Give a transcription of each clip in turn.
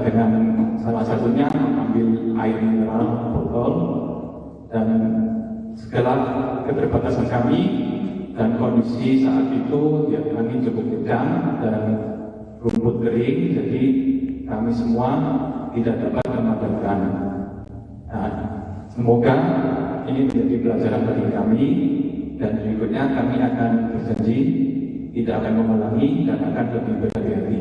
dengan salah satunya mengambil air mineral botol, dan segala keterbatasan kami dan kondisi saat itu ya angin cukup kencang dan rumput kering, jadi kami semua tidak dapat memadamkan. Nah, semoga ini menjadi pelajaran bagi kami, dan berikutnya kami akan berjanji tidak akan mengulangi dan akan lebih berhati-hati.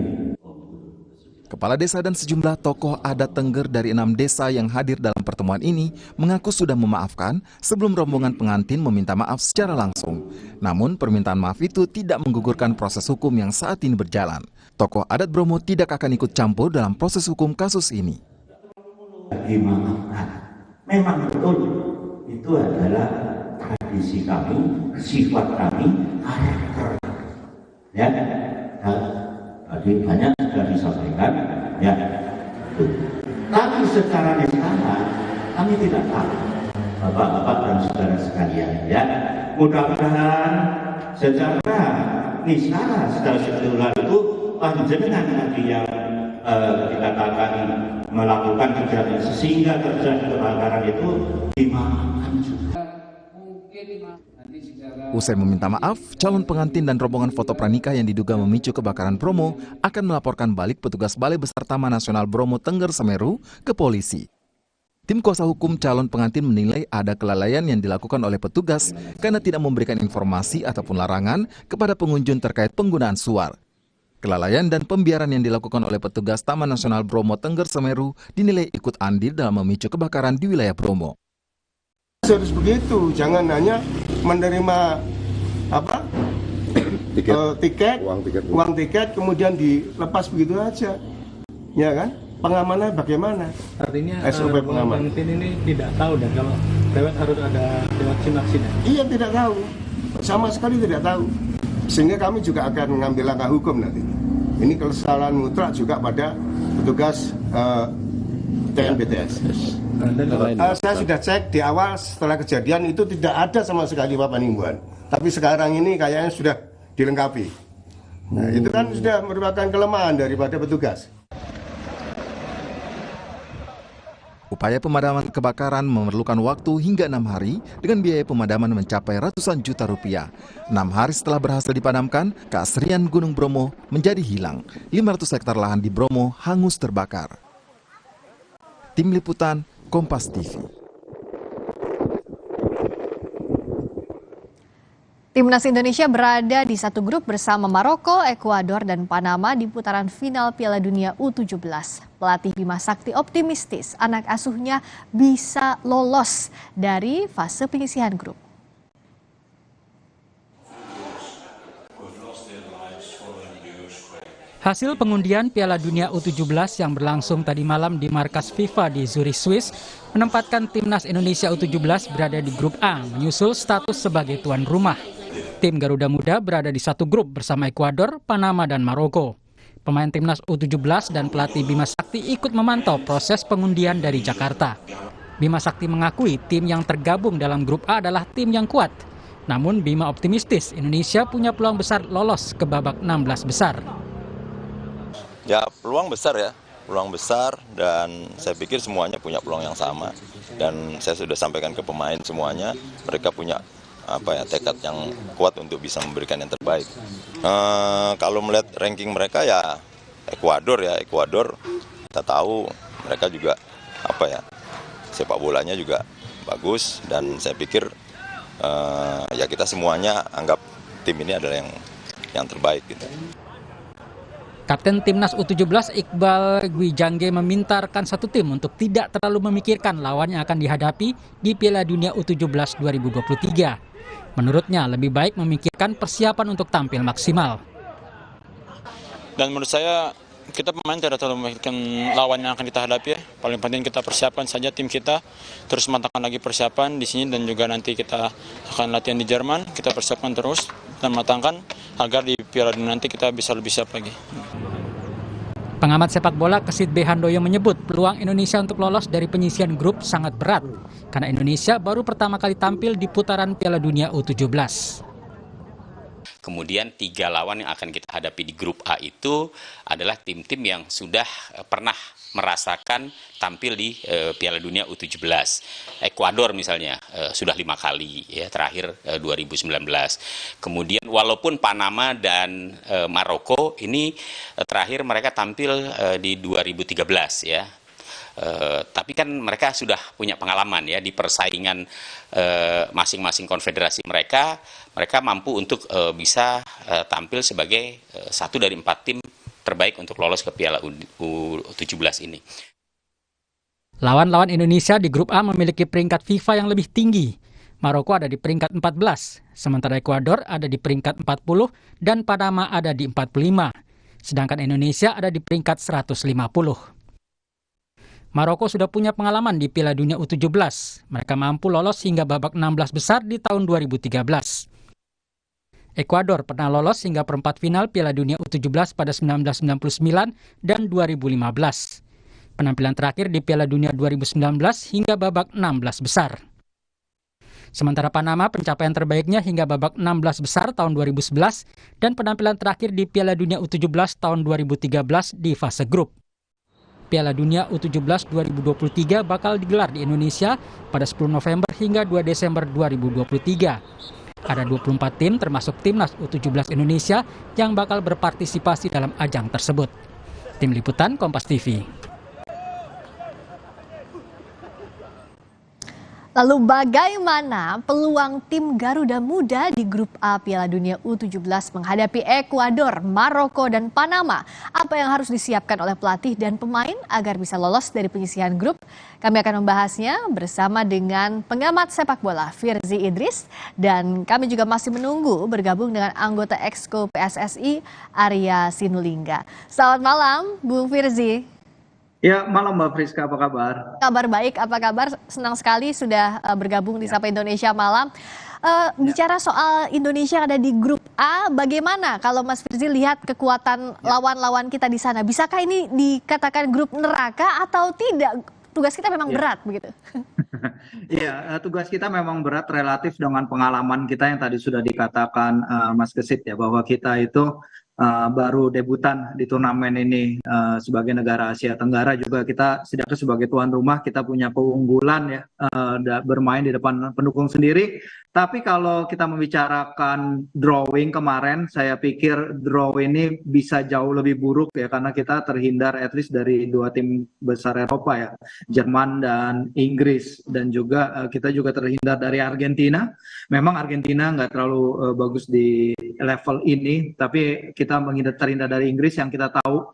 Kepala desa dan sejumlah tokoh adat Tengger dari 6 desa yang hadir dalam pertemuan ini mengaku sudah memaafkan sebelum rombongan pengantin meminta maaf secara langsung. Namun permintaan maaf itu tidak menggugurkan proses hukum yang saat ini berjalan. Tokoh adat Bromo tidak akan ikut campur dalam proses hukum kasus ini. Dimaafkan. Memang betul itu adalah tradisi kami, sifat kami, karakter. Ya, tadi banyak sudah disampaikan. Ya, tapi secara nisanah kami tidak tahu, bapak-bapak dan saudara sekalian. Ya, mudah-mudahan secara nisanah, secara struktural itu panjenengan nanti yang dikatakan melakukan kegiatan sehingga terjadi kebakaran itu dimaafkan juga. Usai meminta maaf, calon pengantin dan rombongan foto pranikah yang diduga memicu kebakaran Bromo akan melaporkan balik petugas Balai Besar Taman Nasional Bromo Tengger Semeru ke polisi. Tim kuasa hukum calon pengantin menilai ada kelalaian yang dilakukan oleh petugas karena tidak memberikan informasi ataupun larangan kepada pengunjung terkait penggunaan suar. Kelalaian dan pembiaran yang dilakukan oleh petugas Taman Nasional Bromo Tengger Semeru dinilai ikut andil dalam memicu kebakaran di wilayah Bromo. Harus begitu, jangan hanya menerima uang tiket kemudian dilepas begitu aja, ya kan? Pengamanan bagaimana? Artinya SOP pengamanan ini tidak tahu dan kalau lewat harus ada lewat simaksi. Iya, tidak tahu, sama sekali tidak tahu, sehingga kami juga akan mengambil langkah hukum nanti. Ini kesalahan mutlak juga pada petugas TNBTS. Saya sudah cek di awal setelah kejadian itu tidak ada sama sekali papan himbauan. Tapi sekarang ini kayaknya sudah dilengkapi. Nah, itu kan sudah merupakan kelemahan daripada petugas. Upaya pemadaman kebakaran memerlukan waktu hingga 6 hari dengan biaya pemadaman mencapai ratusan juta rupiah. 6 hari setelah berhasil dipadamkan, keasrian Gunung Bromo menjadi hilang. 500 hektar lahan di Bromo hangus terbakar. Tim Liputan Kompas TV. Timnas Indonesia berada di satu grup bersama Maroko, Ekuador, dan Panama di putaran final Piala Dunia U17. Pelatih Bima Sakti optimistis anak asuhnya bisa lolos dari fase penyisihan grup. Hasil pengundian Piala Dunia U17 yang berlangsung tadi malam di markas FIFA di Zurich, Swiss, menempatkan Timnas Indonesia U17 berada di grup A, menyusul status sebagai tuan rumah. Tim Garuda Muda berada di satu grup bersama Ekuador, Panama, dan Maroko. Pemain Timnas U17 dan pelatih Bima Sakti ikut memantau proses pengundian dari Jakarta. Bima Sakti mengakui tim yang tergabung dalam grup A adalah tim yang kuat. Namun Bima optimistis Indonesia punya peluang besar lolos ke babak 16 besar. Ya, peluang besar ya, peluang besar, dan saya pikir semuanya punya peluang yang sama. Dan saya sudah sampaikan ke pemain semuanya, mereka punya tekad yang kuat untuk bisa memberikan yang terbaik. Kalau melihat ranking mereka ya Ekuador kita tahu mereka juga sepak bolanya juga bagus, dan saya pikir ya kita semuanya anggap tim ini adalah yang terbaik gitu. Kapten Timnas U17 Iqbal Gwijangge meminta rekan satu tim untuk tidak terlalu memikirkan lawan yang akan dihadapi di Piala Dunia U17 2023. Menurutnya lebih baik memikirkan persiapan untuk tampil maksimal. Dan menurut saya kita pemain tidak terlalu memikirkan lawan yang akan kita hadapi ya. Paling penting kita persiapkan saja tim kita, terus matangkan lagi persiapan di sini, dan juga nanti kita akan latihan di Jerman, kita persiapkan terus dan matangkan agar di Piala Dunia nanti kita bisa lebih siap lagi. Pengamat sepak bola Kesit B. Handoyo menyebut peluang Indonesia untuk lolos dari penyisihan grup sangat berat karena Indonesia baru pertama kali tampil di putaran Piala Dunia U17. Kemudian 3 lawan yang akan kita hadapi di grup A itu adalah tim-tim yang sudah pernah merasakan tampil di Piala Dunia U17. Ekuador misalnya sudah 5 kali ya, terakhir 2019. Kemudian walaupun Panama dan Maroko ini terakhir mereka tampil di 2013 ya. Tapi kan mereka sudah punya pengalaman ya di persaingan masing-masing konfederasi mereka mampu untuk bisa tampil sebagai satu dari 4 tim terbaik untuk lolos ke Piala U17 ini. Lawan-lawan Indonesia di grup A memiliki peringkat FIFA yang lebih tinggi. Maroko ada di peringkat 14, sementara Ekuador ada di peringkat 40 dan Panama ada di 45. Sedangkan Indonesia ada di peringkat 150. Maroko sudah punya pengalaman di Piala Dunia U17. Mereka mampu lolos hingga babak 16 besar di tahun 2013. Ekuador pernah lolos hingga perempat final Piala Dunia U17 pada 1999 dan 2015. Penampilan terakhir di Piala Dunia 2019 hingga babak 16 besar. Sementara Panama pencapaian terbaiknya hingga babak 16 besar tahun 2011 dan penampilan terakhir di Piala Dunia U17 tahun 2013 di fase grup. Piala Dunia U17 2023 bakal digelar di Indonesia pada 10 November hingga 2 Desember 2023. Ada 24 tim termasuk Timnas U17 Indonesia yang bakal berpartisipasi dalam ajang tersebut. Tim Liputan Kompas TV. Lalu bagaimana peluang tim Garuda Muda di grup A Piala Dunia U17 menghadapi Ekuador, Maroko, dan Panama? Apa yang harus disiapkan oleh pelatih dan pemain agar bisa lolos dari penyisihan grup? Kami akan membahasnya bersama dengan pengamat sepak bola Firzi Idris, dan kami juga masih menunggu bergabung dengan anggota Exco PSSI Arya Sinulinga. Selamat malam, Bung Firzi. Ya, malam Mbak Friska, apa kabar? Kabar baik, apa kabar? Senang sekali sudah bergabung di Sapa Indonesia Malam. Bicara soal Indonesia yang ada di grup A, bagaimana kalau Mas Firzi lihat kekuatan lawan-lawan kita di sana? Bisakah ini dikatakan grup neraka atau tidak? Tugas kita memang berat begitu. Iya, tugas kita memang berat relatif dengan pengalaman kita yang tadi sudah dikatakan Mas Kesit ya, bahwa kita itu baru debutan di turnamen ini sebagai negara Asia Tenggara. Juga kita setidaknya sebagai tuan rumah kita punya keunggulan ya, bermain di depan pendukung sendiri. Tapi kalau kita membicarakan drawing kemarin, saya pikir draw ini bisa jauh lebih buruk ya, karena kita terhindar at least dari 2 tim besar Eropa ya, Jerman dan Inggris, dan juga kita juga terhindar dari Argentina. Memang Argentina nggak terlalu bagus di level ini, tapi kita terhindar dari Inggris yang kita tahu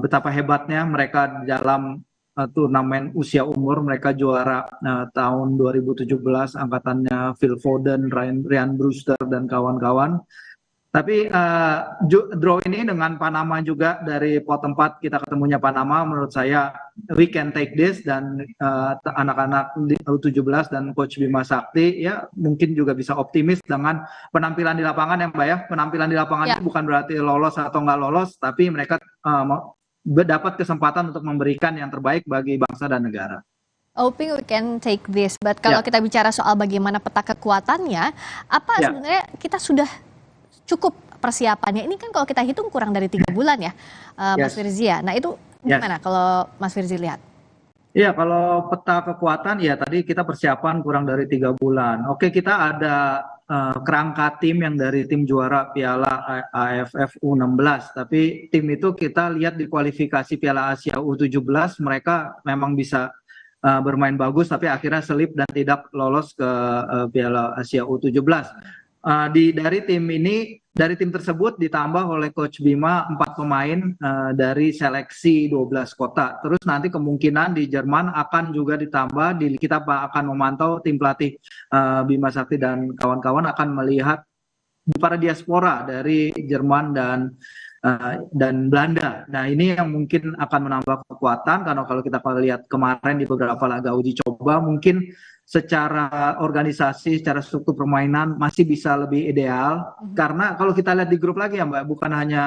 betapa hebatnya mereka dalam turnamen usia umur. Mereka juara tahun 2017, angkatannya Phil Foden, Ryan Brewster dan kawan-kawan. Tapi draw ini dengan Panama juga, dari pot 4 kita ketemunya Panama, menurut saya we can take this, dan anak-anak U17 dan Coach Bima Sakti ya mungkin juga bisa optimis dengan penampilan di lapangan ya Mbak ya. Penampilan di lapangan itu bukan berarti lolos atau nggak lolos, tapi mereka dapat kesempatan untuk memberikan yang terbaik bagi bangsa dan negara. Hoping we can take this, but kalau kita bicara soal bagaimana peta kekuatannya, apa sebenarnya kita sudah cukup persiapannya? Ini kan kalau kita hitung kurang dari 3 bulan ya, Mas Firzi ya. Nah itu gimana kalau Mas Firzi lihat? Iya, kalau peta kekuatan ya tadi kita persiapan kurang dari 3 bulan. Oke, kita ada kerangka tim yang dari tim juara Piala AFF U16, tapi tim itu kita lihat di kualifikasi Piala Asia U17 mereka memang bisa bermain bagus, tapi akhirnya selip dan tidak lolos ke Piala Asia U17. Dari tim tersebut ditambah oleh Coach Bima 4 pemain dari seleksi 12 kota. Terus nanti kemungkinan di Jerman akan juga ditambah. Kita akan memantau tim pelatih Bima Sakti dan kawan-kawan akan melihat para diaspora dari Jerman dan Belanda. Nah ini yang mungkin akan menambah kekuatan, karena kalau kita lihat kemarin di beberapa laga uji coba mungkin secara organisasi, secara struktur permainan masih bisa lebih ideal. Karena kalau kita lihat di grup lagi ya Mbak, bukan hanya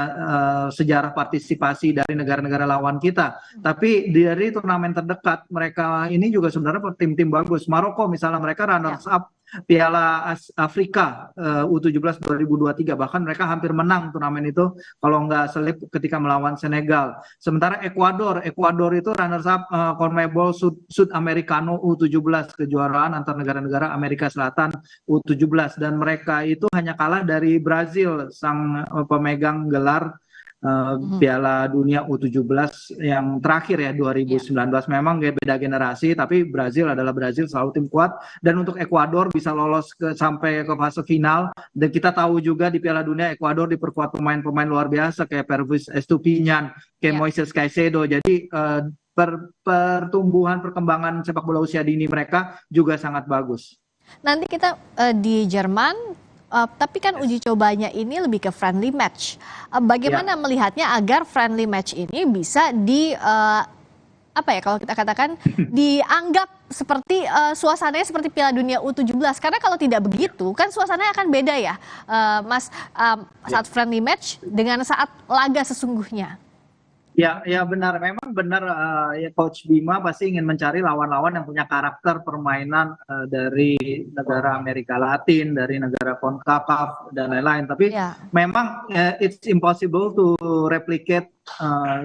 sejarah partisipasi dari negara-negara lawan kita, tapi dari turnamen terdekat mereka ini juga sebenarnya tim-tim bagus. Maroko misalnya, mereka runners up Piala Afrika U17 2023, bahkan mereka hampir menang turnamen itu kalau nggak selip ketika melawan Senegal. Sementara Ekuador itu runners up CONMEBOL Sudamericano U17, kejuaraan antar negara-negara Amerika Selatan U17, dan mereka itu hanya kalah dari Brazil, sang pemegang gelar Piala Dunia U17 yang terakhir ya 2019. Memang beda generasi, tapi Brazil selalu tim kuat, dan untuk Ekuador bisa lolos sampai ke fase final. Dan kita tahu juga di Piala Dunia Ekuador diperkuat pemain-pemain luar biasa kayak Pervis Estupiñán, kayak Moises Caicedo. Jadi perkembangan sepak bola usia dini mereka juga sangat bagus. Nanti kita di Jerman, tapi kan uji cobanya ini lebih ke friendly match. Bagaimana melihatnya agar friendly match ini bisa kalau kita katakan dianggap seperti suasananya seperti Piala Dunia U17, karena kalau tidak begitu kan suasananya akan beda ya, Mas, saat friendly match dengan saat laga sesungguhnya. Ya benar, memang benar, ya Coach Bima pasti ingin mencari lawan-lawan yang punya karakter permainan dari negara Amerika Latin, dari negara CONCACAF dan lain-lain. Tapi memang it's impossible to replicate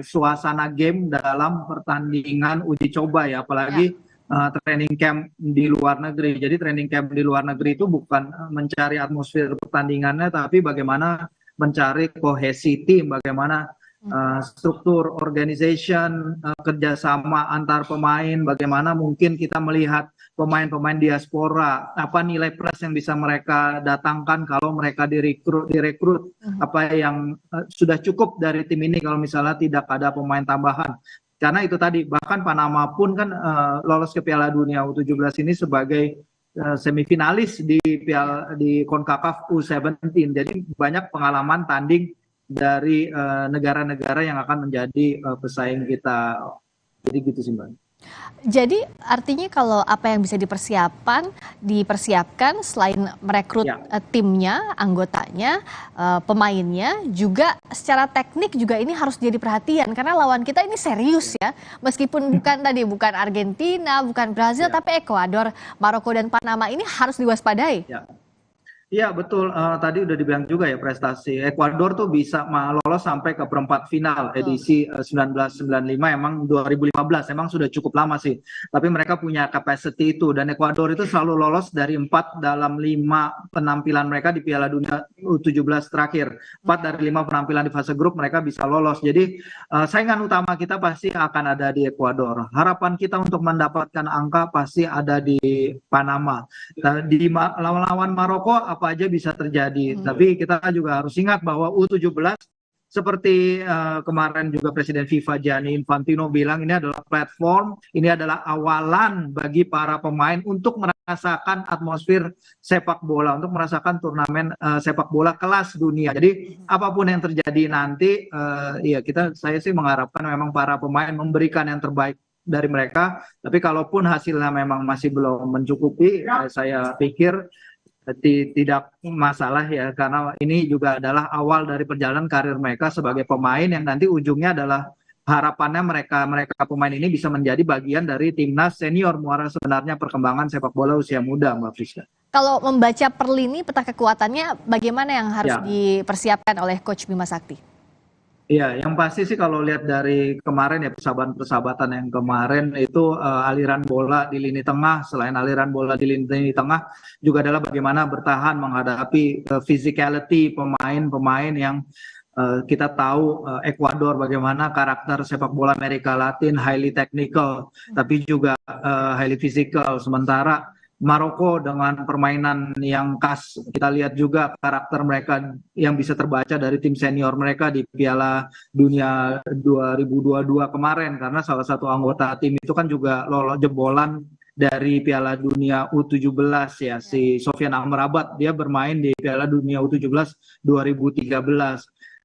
suasana game dalam pertandingan uji coba ya, apalagi training camp di luar negeri. Jadi training camp di luar negeri itu bukan mencari atmosfer pertandingannya, tapi bagaimana mencari kohesi tim, bagaimana struktur organization, kerjasama antar pemain, bagaimana mungkin kita melihat pemain-pemain diaspora, apa nilai plus yang bisa mereka datangkan kalau mereka direkrut, apa yang sudah cukup dari tim ini kalau misalnya tidak ada pemain tambahan. Karena itu tadi, bahkan Panama pun kan lolos ke Piala Dunia U17 ini sebagai semifinalis di CONCACAF U17. Jadi banyak pengalaman tanding dari negara-negara yang akan menjadi pesaing kita. Jadi gitu sih Mbak. Jadi artinya kalau apa yang bisa dipersiapkan selain merekrut timnya, anggotanya, pemainnya, juga secara teknik juga ini harus jadi perhatian karena lawan kita ini serius ya. Meskipun bukan Argentina, bukan Brazil, tapi Ekuador, Maroko dan Panama ini harus diwaspadai. Iya betul, tadi udah dibilang juga ya, prestasi Ekuador tuh bisa lolos sampai ke perempat final edisi 1995, emang 2015 emang sudah cukup lama sih, tapi mereka punya capacity itu, dan Ekuador itu selalu lolos dari 4 dalam 5 penampilan mereka di Piala Dunia U17 terakhir. 4 dari 5 penampilan di fase grup mereka bisa lolos, jadi saingan utama kita pasti akan ada di Ekuador. Harapan kita untuk mendapatkan angka pasti ada di Panama. Di lawan Maroko apa aja bisa terjadi, tapi kita juga harus ingat bahwa U17 seperti kemarin juga Presiden FIFA Gianni Infantino bilang, ini adalah platform, ini adalah awalan bagi para pemain untuk merasakan atmosfer sepak bola, untuk merasakan turnamen sepak bola kelas dunia. Jadi apapun yang terjadi nanti, saya sih mengharapkan memang para pemain memberikan yang terbaik dari mereka, tapi kalaupun hasilnya memang masih belum mencukupi, saya pikir tidak masalah ya, karena ini juga adalah awal dari perjalanan karir mereka sebagai pemain yang nanti ujungnya adalah harapannya mereka pemain ini bisa menjadi bagian dari timnas senior muara sebenarnya perkembangan sepak bola usia muda, Mbak Friska. Kalau membaca per lini peta kekuatannya, bagaimana yang harus dipersiapkan oleh Coach Bima Sakti? Iya, yang pasti sih kalau lihat dari kemarin ya, persahabatan yang kemarin itu aliran bola di lini tengah, selain aliran bola di lini tengah juga adalah bagaimana bertahan menghadapi physicality pemain-pemain yang kita tahu Ekuador bagaimana karakter sepak bola Amerika Latin, highly technical tapi juga highly physical, sementara Maroko dengan permainan yang khas, kita lihat juga karakter mereka yang bisa terbaca dari tim senior mereka di Piala Dunia 2022 kemarin, karena salah satu anggota tim itu kan juga lolos jebolan dari Piala Dunia U17 ya, si Sofyan Amrabat, dia bermain di Piala Dunia U17 2013.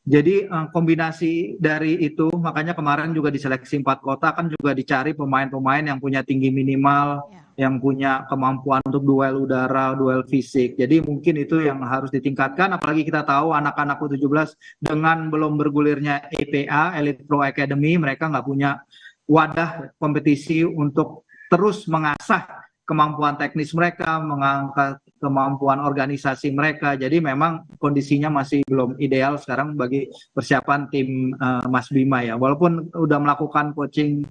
Jadi kombinasi dari itu, makanya kemarin juga di seleksi 4 kota kan juga dicari pemain-pemain yang punya tinggi minimal, yang punya kemampuan untuk duel udara, duel fisik. Jadi mungkin itu yang harus ditingkatkan, apalagi kita tahu anak-anak U17 dengan belum bergulirnya EPA, Elite Pro Academy, mereka nggak punya wadah kompetisi untuk terus mengasah kemampuan teknis mereka, mengangkat kemampuan organisasi mereka. Jadi memang kondisinya masih belum ideal sekarang bagi persiapan tim Mas Bima ya. Walaupun udah melakukan coaching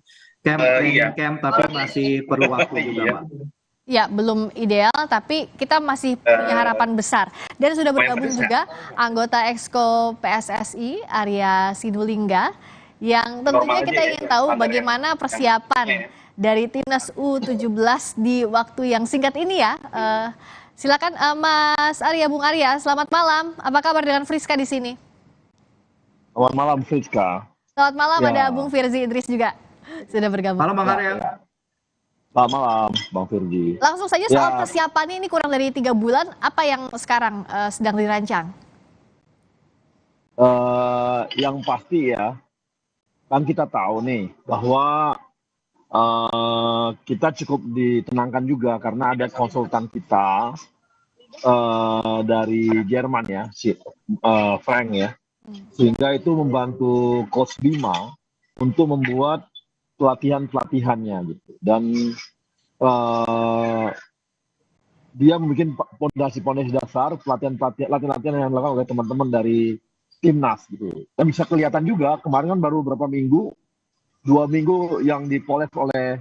camp, training camp, tapi masih perlu waktu juga, Pak. Ya, belum ideal, tapi kita masih punya harapan besar. Dan sudah bergabung juga anggota Exco PSSI, Arya Sinulinga, yang tentunya kita ingin tahu bagaimana persiapan dari Timnas U17 di waktu yang singkat ini ya. Silakan Mas Arya, Bung Arya, selamat malam. Apa kabar dengan Friska di sini? Selamat malam Friska. Selamat malam, Ya. ada Bung Firzi Idris juga sudah bergabung. Malam Bang Arya. Selamat malam Bang Firji. Langsung saja soal persiapannya, ini kurang dari 3 bulan, apa yang sekarang sedang dirancang? Yang pasti ya, kan kita tahu nih bahwa kita cukup ditenangkan juga karena ada konsultan kita dari Jerman ya, si Frank ya, sehingga itu membantu Coach Bima untuk membuat pelatihannya gitu, dan dia membuat pondasi dasar latihan yang dilakukan oleh teman-teman dari timnas gitu, dan bisa kelihatan juga kemarin kan baru beberapa minggu, 2 minggu yang dipoles oleh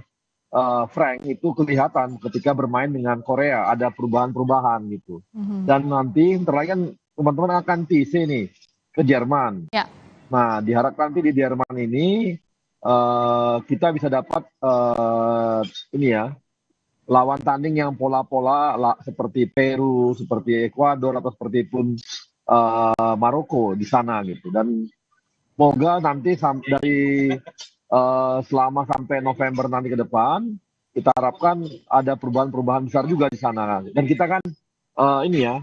Frank itu kelihatan ketika bermain dengan Korea ada perubahan gitu, dan nanti terlebih kan teman-teman akan TC nih ke Jerman. Ya. Nah diharapkan nanti di Jerman ini kita bisa dapat ini ya, lawan tanding yang pola-pola seperti Peru, seperti Ekuador, atau seperti pun Maroko di sana gitu. Dan semoga nanti dari selama sampai November nanti ke depan, kita harapkan ada perubahan-perubahan besar juga di sana. Dan kita kan ini ya,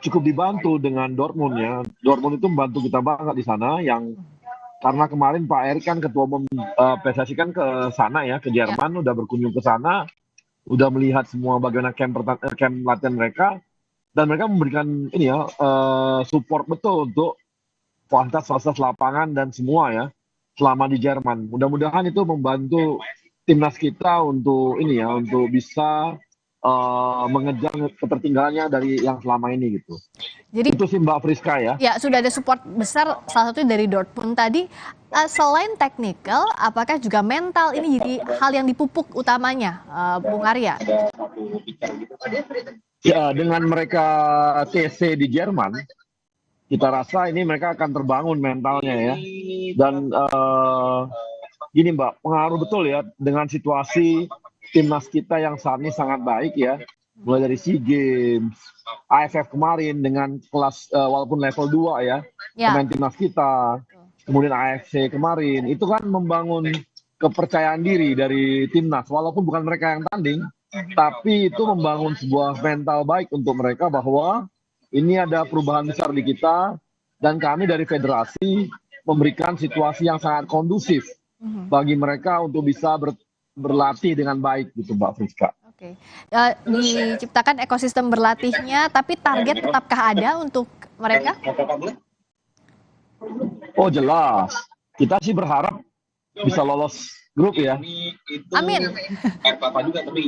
cukup dibantu dengan Dortmund ya. Dortmund itu membantu kita banget di sana, yang karena kemarin Pak Erik kan ketua umum PSSI kan ke sana ya, ke Jerman, udah berkunjung ke sana, udah melihat semua bagaimana camp latihan mereka, dan mereka memberikan ini ya, support betul untuk fasilitas lapangan dan semua ya selama di Jerman. Mudah-mudahan itu membantu timnas kita untuk ini ya, untuk bisa mengejar ketertinggalannya dari yang selama ini gitu. Jadi itu sih Mbak Friska ya. Ya, sudah ada support besar, salah satunya dari Dortmund tadi. Selain teknikal, apakah juga mental ini jadi hal yang dipupuk utamanya, Bung Arya? Ya, dengan mereka TC di Jerman, kita rasa ini mereka akan terbangun mentalnya ya. Dan gini Mbak, pengaruh betul ya dengan situasi timnas kita yang saat ini sangat baik ya, mulai dari SEA Games, AFF kemarin dengan kelas walaupun level 2 ya, pemain timnas kita, kemudian AFC kemarin, itu kan membangun kepercayaan diri dari timnas, walaupun bukan mereka yang tanding, tapi itu membangun sebuah mental baik untuk mereka bahwa ini ada perubahan besar di kita, dan kami dari federasi memberikan situasi yang sangat kondusif bagi mereka untuk bisa berlatih dengan baik gitu Mbak Friska. Oke. Diciptakan ekosistem berlatihnya, tapi target tetapkah ada untuk mereka? Oh jelas, kita sih berharap bisa lolos grup ya. Amin.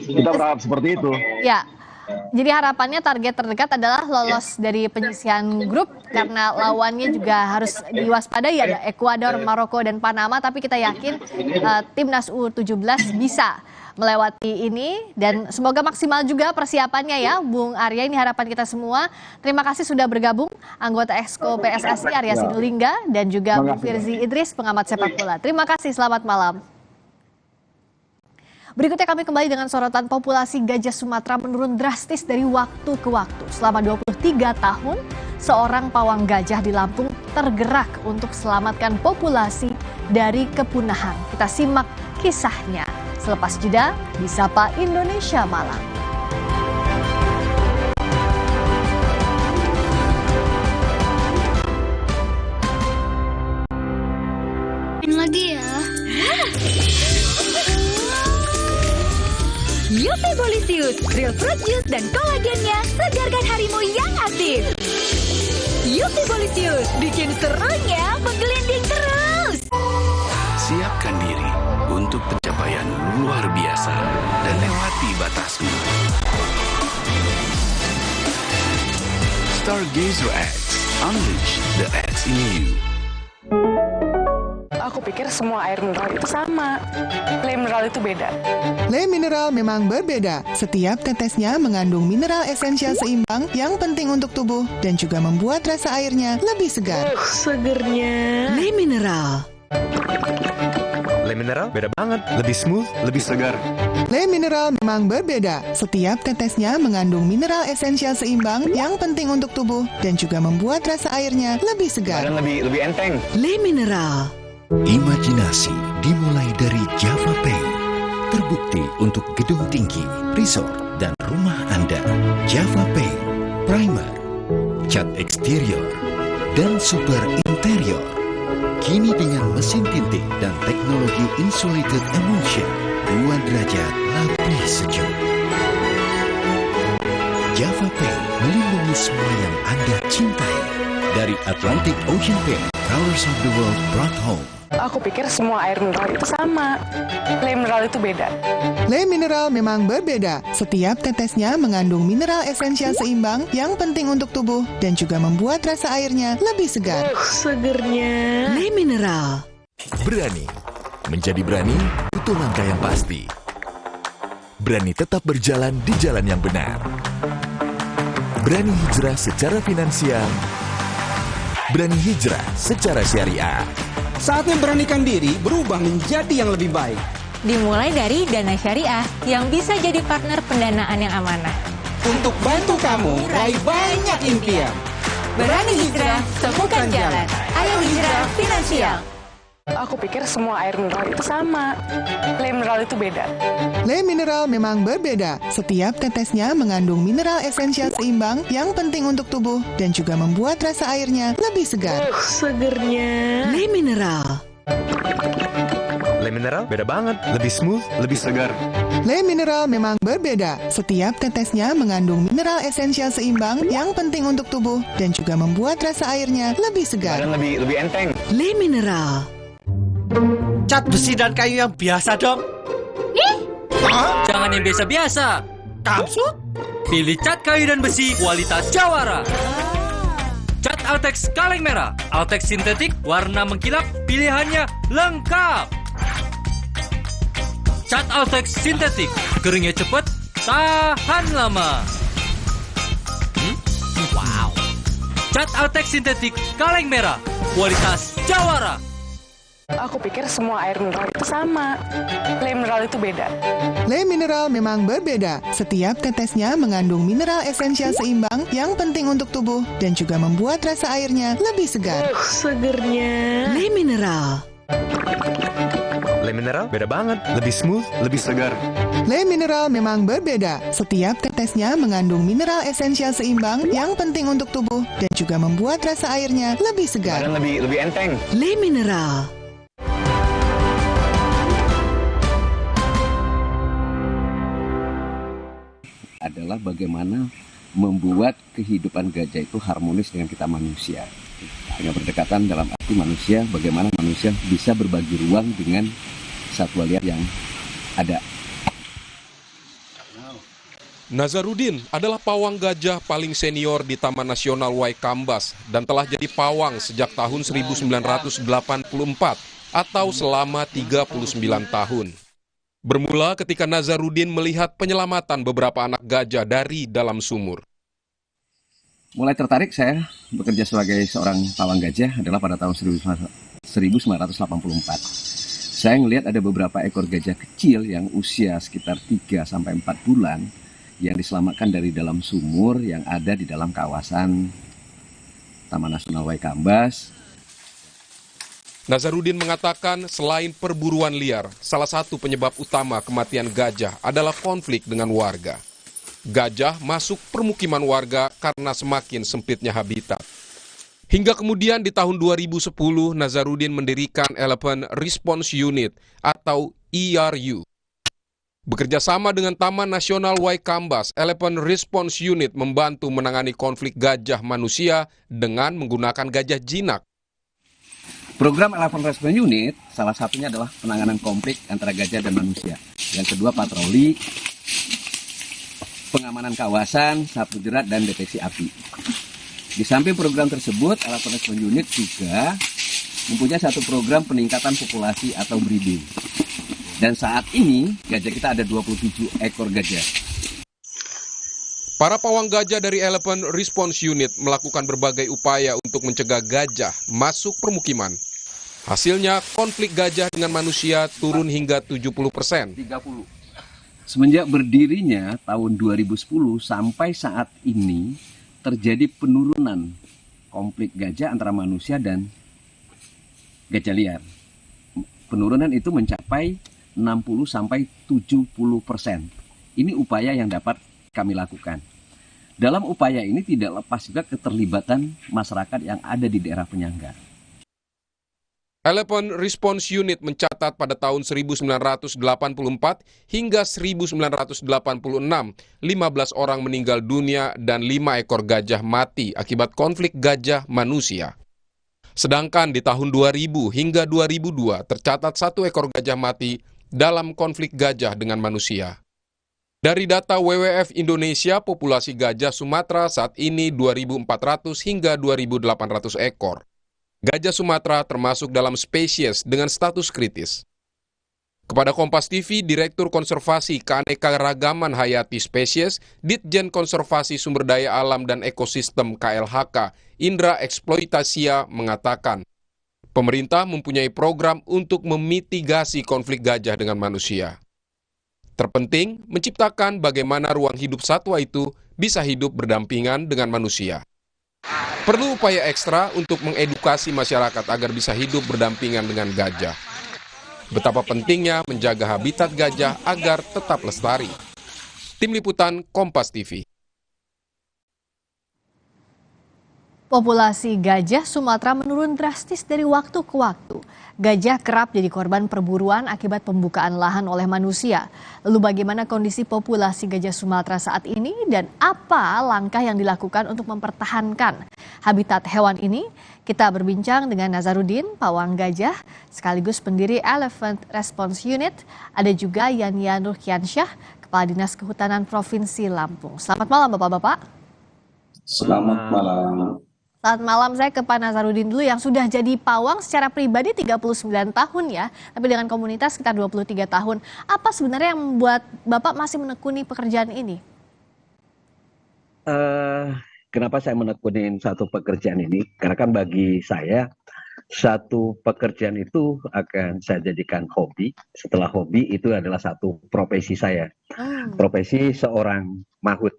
Kita berharap seperti itu. Ya. Jadi harapannya target terdekat adalah lolos dari penyisihan grup, karena lawannya juga harus diwaspadai, ada Ekuador, Maroko, dan Panama, tapi kita yakin Timnas U17 bisa melewati ini, dan semoga maksimal juga persiapannya ya Bung Arya, ini harapan kita semua. Terima kasih sudah bergabung anggota Exco PSSI Arya Sinulinga dan juga Bung Firzi Idris, pengamat sepak bola. Terima kasih, selamat malam. Berikutnya kami kembali dengan sorotan populasi gajah Sumatera menurun drastis dari waktu ke waktu. Selama 23 tahun, seorang pawang gajah di Lampung tergerak untuk selamatkan populasi dari kepunahan. Kita simak kisahnya selepas jeda di Sapa Indonesia Malam. Lagi ya. Eusebolisius, real fruit juice dan kolagennya segarkan harimu yang aktif. Eusebolisius, bikin serunya menggelinding terus. Siapkan diri untuk pencapaian luar biasa dan lewati batasmu. Stargazer X. Unleash the X in you. Aku pikir semua air mineral itu sama. Le mineral itu beda. Le mineral memang berbeda. Setiap tetesnya mengandung mineral esensial seimbang yang penting untuk tubuh dan juga membuat rasa airnya lebih segar. Segernya. Le mineral. Le mineral beda banget, lebih smooth, lebih segar. Le mineral memang berbeda. Setiap tetesnya mengandung mineral esensial seimbang yang penting untuk tubuh dan juga membuat rasa airnya lebih segar. Dan lebih enteng. Le mineral. Imajinasi dimulai dari Java Pay. Terbukti untuk gedung tinggi, resort, dan rumah Anda. Java Pay, primer, cat eksterior, dan super interior. Kini dengan mesin tinting dan teknologi insulated emulsion, 2 derajat lebih sejuk. Java Pay melindungi semua yang Anda cintai. Dari Atlantic Ocean Paint, Colors of the World brought home. Aku pikir semua air mineral itu sama. Le mineral itu beda. Le mineral memang berbeda. Setiap tetesnya mengandung mineral esensial seimbang yang penting untuk tubuh dan juga membuat rasa airnya lebih segar. Segernya. Le mineral. Berani. Menjadi berani butuh langkah yang pasti. Berani tetap berjalan di jalan yang benar. Berani hijrah secara finansial. Berani hijrah secara syariah. Saatnya beranikan diri berubah menjadi yang lebih baik. Dimulai dari Dana Syariah yang bisa jadi partner pendanaan yang amanah. Untuk bantu kamu raih banyak impian. Berani hijrah, temukan jalan. Ayo hijrah finansial. Aku pikir semua air mineral itu sama. Le mineral itu beda. Le mineral memang berbeda. Setiap tetesnya mengandung mineral esensial seimbang yang penting untuk tubuh dan juga membuat rasa airnya lebih segar. Segernya. Le mineral. Le mineral beda banget, lebih smooth, lebih segar. Le mineral memang berbeda. Setiap tetesnya mengandung mineral esensial seimbang yang penting untuk tubuh dan juga membuat rasa airnya lebih segar. Dan lebih enteng. Le mineral. Cat besi dan kayu yang biasa dong. Nih? Jangan yang biasa-biasa. Kamsut? Pilih cat kayu dan besi kualitas Jawara. Cat Altex kaleng merah, Altex sintetik warna mengkilap, pilihannya lengkap. Cat Altex sintetik, keringnya cepat, tahan lama. Wow. Cat Altex sintetik kaleng merah, kualitas Jawara. Aku pikir semua air mineral itu sama. Le mineral itu beda. Le mineral memang berbeda. Setiap tetesnya mengandung mineral esensial seimbang yang penting untuk tubuh dan juga membuat rasa airnya lebih segar. Segernya. Le mineral. Le mineral beda banget, lebih smooth, lebih segar. Le mineral memang berbeda. Setiap tetesnya mengandung mineral esensial seimbang yang penting untuk tubuh dan juga membuat rasa airnya lebih segar. Dan lebih enteng. Le mineral. Adalah bagaimana membuat kehidupan gajah itu harmonis dengan kita manusia. Dengan berdekatan dalam arti manusia, bagaimana manusia bisa berbagi ruang dengan satwa liar yang ada. Nazarudin adalah pawang gajah paling senior di Taman Nasional Waikambas dan telah jadi pawang sejak tahun 1984 atau selama 39 tahun. Bermula ketika Nazarudin melihat penyelamatan beberapa anak gajah dari dalam sumur. Mulai tertarik saya bekerja sebagai seorang pawang gajah adalah pada tahun 1984. Saya melihat ada beberapa ekor gajah kecil yang usia sekitar 3-4 bulan yang diselamatkan dari dalam sumur yang ada di dalam kawasan Taman Nasional Waikambas. Nazarudin mengatakan selain perburuan liar, salah satu penyebab utama kematian gajah adalah konflik dengan warga. Gajah masuk permukiman warga karena semakin sempitnya habitat. Hingga kemudian di tahun 2010, Nazarudin mendirikan Elephant Response Unit atau ERU. Bekerja sama dengan Taman Nasional Waikambas, Elephant Response Unit membantu menangani konflik gajah manusia dengan menggunakan gajah jinak. Program Elephant Response Unit salah satunya adalah penanganan konflik antara gajah dan manusia. Yang kedua patroli, pengamanan kawasan, sapu jerat, dan deteksi api. Di samping program tersebut, Elephant Response Unit juga mempunyai satu program peningkatan populasi atau breeding. Dan saat ini gajah kita ada 27 ekor gajah. Para pawang gajah dari Elephant Response Unit melakukan berbagai upaya untuk mencegah gajah masuk permukiman. Hasilnya, konflik gajah dengan manusia turun hingga 70%. Semenjak berdirinya tahun 2010 sampai saat ini terjadi penurunan konflik gajah antara manusia dan gajah liar. Penurunan itu mencapai 60-70%. Ini upaya yang dapat kami lakukan. Dalam upaya ini tidak lepas juga keterlibatan masyarakat yang ada di daerah penyangga. Elephant Response Unit mencatat pada tahun 1984 hingga 1986, 15 orang meninggal dunia dan 5 ekor gajah mati akibat konflik gajah manusia. Sedangkan di tahun 2000 hingga 2002 tercatat 1 ekor gajah mati dalam konflik gajah dengan manusia. Dari data WWF Indonesia, populasi gajah Sumatera saat ini 2.400 hingga 2.800 ekor. Gajah Sumatera termasuk dalam spesies dengan status kritis. Kepada Kompas TV, Direktur Konservasi Keanekaragaman Hayati Spesies, Ditjen Konservasi Sumber Daya Alam dan Ekosistem KLHK, Indra Eksploitasia mengatakan, pemerintah mempunyai program untuk memitigasi konflik gajah dengan manusia. Terpenting, menciptakan bagaimana ruang hidup satwa itu bisa hidup berdampingan dengan manusia. Perlu upaya ekstra untuk mengedukasi masyarakat agar bisa hidup berdampingan dengan gajah. Betapa pentingnya menjaga habitat gajah agar tetap lestari. Tim Liputan Kompas TV. Populasi gajah Sumatera menurun drastis dari waktu ke waktu. Gajah kerap jadi korban perburuan akibat pembukaan lahan oleh manusia. Lalu bagaimana kondisi populasi gajah Sumatera saat ini dan apa langkah yang dilakukan untuk mempertahankan habitat hewan ini? Kita berbincang dengan Nazarudin, pawang gajah, sekaligus pendiri Elephant Response Unit. Ada juga Yanya Nurkiansyah, Kepala Dinas Kehutanan Provinsi Lampung. Selamat malam Bapak-Bapak. Selamat malam. Selamat malam, saya ke Pak Nazarudin dulu yang sudah jadi pawang secara pribadi 39 tahun ya, tapi dengan komunitas sekitar 23 tahun. Apa sebenarnya yang membuat Bapak masih menekuni pekerjaan ini? Kenapa saya menekuni satu pekerjaan ini? Karena kan bagi saya, satu pekerjaan itu akan saya jadikan hobi. Setelah hobi itu adalah satu profesi saya. Profesi seorang mahut.